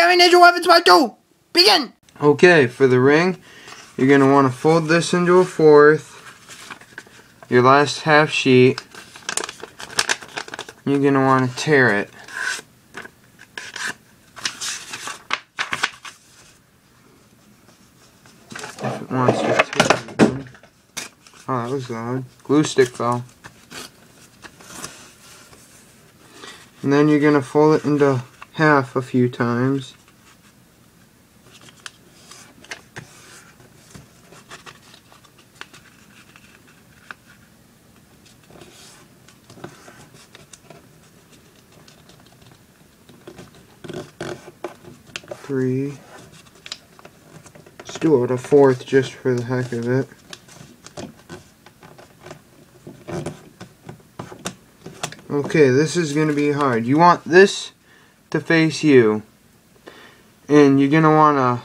Origami Ninja Weapons Part 2. Begin! Okay, for the ring, you're going to want to fold this into a fourth. Your last half sheet. You're going to want to tear it. If it wants to tear it again. Oh, that was loud. Glue stick fell. And then you're going to fold it into half a few times. Three. Let's do it a fourth just for the heck of it. Okay, this is going to be hard. You want this to face you. And you're going to want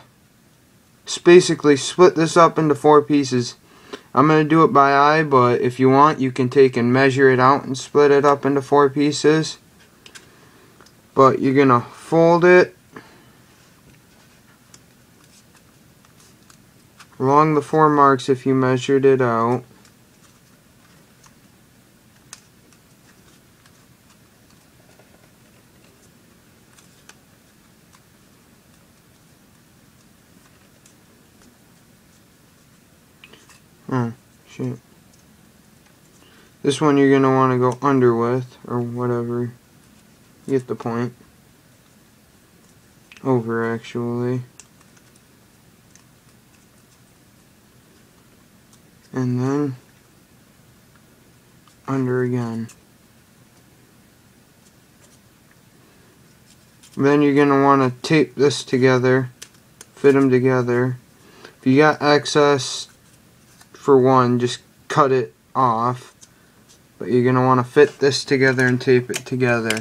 to basically split this up into 4 pieces. I'm going to do it by eye, but if you want, you can take and measure it out and split it up into 4 pieces. But you're going to fold it along the 4 marks if you measured it out. Oh, shit. This one you're going to want to go under with, or whatever. You get the point. Over, actually. And then under again. Then you're going to want to tape this together, fit them together. If you got excess for one, just cut it off. But you're going to want to fit this together and tape it together.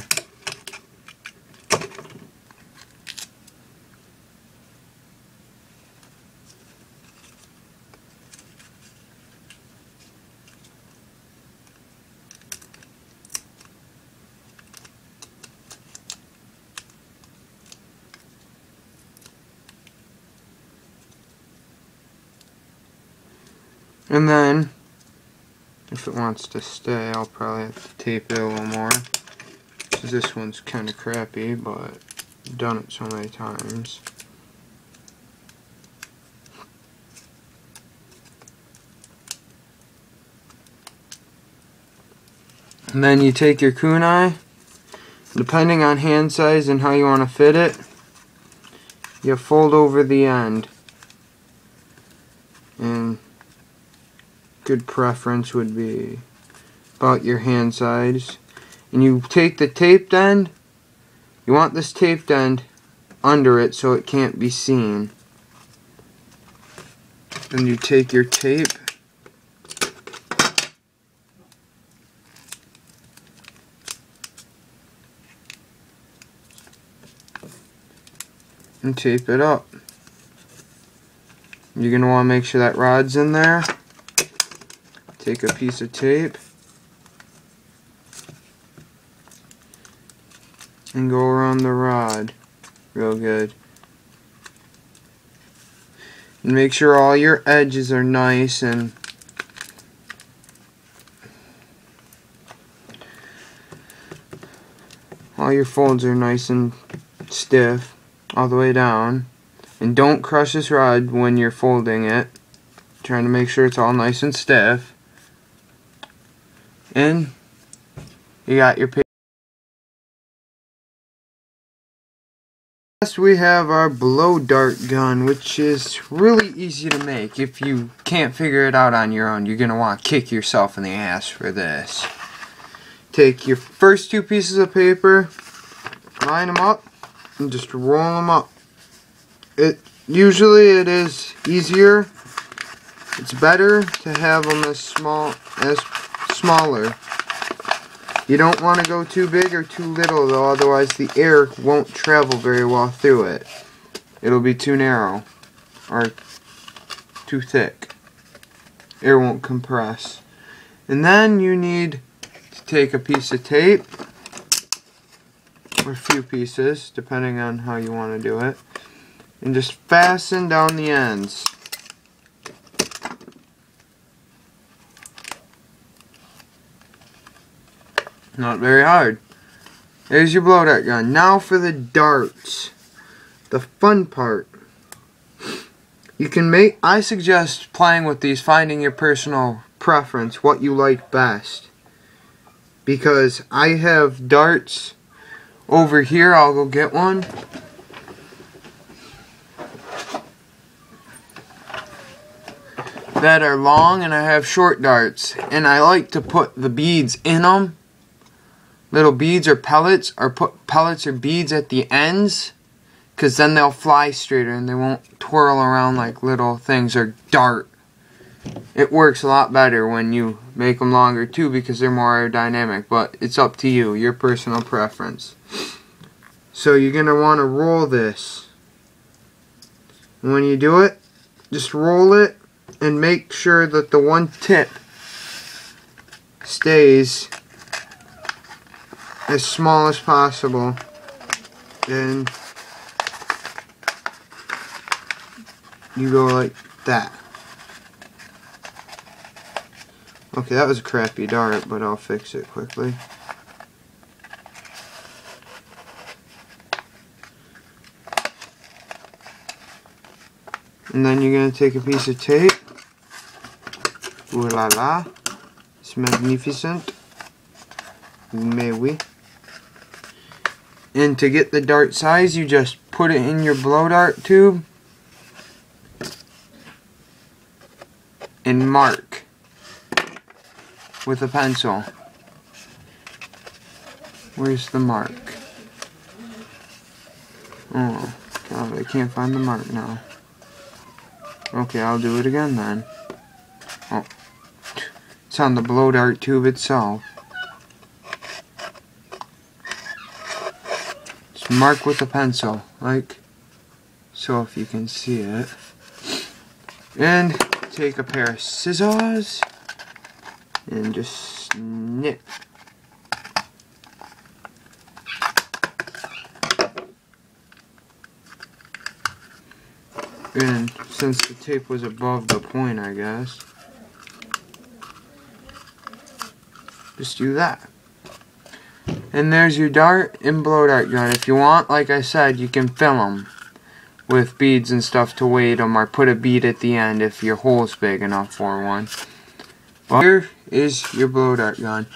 And then, if it wants to stay, I'll probably have to tape it a little more. Because this one's kind of crappy, but I've done it so many times. And then you take your kunai, depending on hand size and how you want to fit it, you fold over the end. And good preference would be about your hand size. And you take the taped end, you want this taped end under it so it can't be seen. Then you take your tape and tape it up. You're going to want to make sure that rod's in there. Take a piece of tape and go around the rod real good. And make sure all your edges are nice and all your folds are nice and stiff all the way down. And don't crush this rod when you're folding it. Trying to make sure it's all nice and stiff. And you got your paper. Next we have our blow dart gun, which is really easy to make. If you can't figure it out on your own, you're going to want to kick yourself in the ass for this. Take your first 2 pieces of paper, line them up, and just roll them up. Usually it is easier. It's better to have them as smaller. You don't want to go too big or too little though, otherwise the air won't travel very well through it. It'll be too narrow or too thick. Air won't compress. And then you need to take a piece of tape or a few pieces, depending on how you want to do it. And just fasten down the ends. Not very hard. There's your blow dart gun. Now for the darts. The fun part. I suggest playing with these, finding your personal preference, what you like best. Because I have darts over here. I'll go get one. That are long, and I have short darts. And I like to put the beads in them. Little beads or pellets, or put pellets or beads at the ends. Because then they'll fly straighter and they won't twirl around like little things or dart. It works a lot better when you make them longer too, because they're more aerodynamic. But it's up to you, your personal preference. So you're going to want to roll this. And when you do it, just roll it and make sure that the one tip stays as small as possible. Then you go like that. Okay, that was a crappy dart, but I'll fix it quickly. And then you're going to take a piece of tape. Ooh la la. It's magnificent. Mais oui. And to get the dart size, you just put it in your blow dart tube and mark with a pencil. Where's the mark? Oh God, I can't find the mark now. Okay, I'll do it again then. Oh, it's on the blow dart tube itself. Just mark with a pencil, like so, if you can see it. And take a pair of scissors and just snip. And since the tape was above the point, I guess, just do that. And there's your dart and blow dart gun. If you want, like I said, you can fill them with beads and stuff to weight them, or put a bead at the end if your hole's big enough for one. Well, here is your blow dart gun.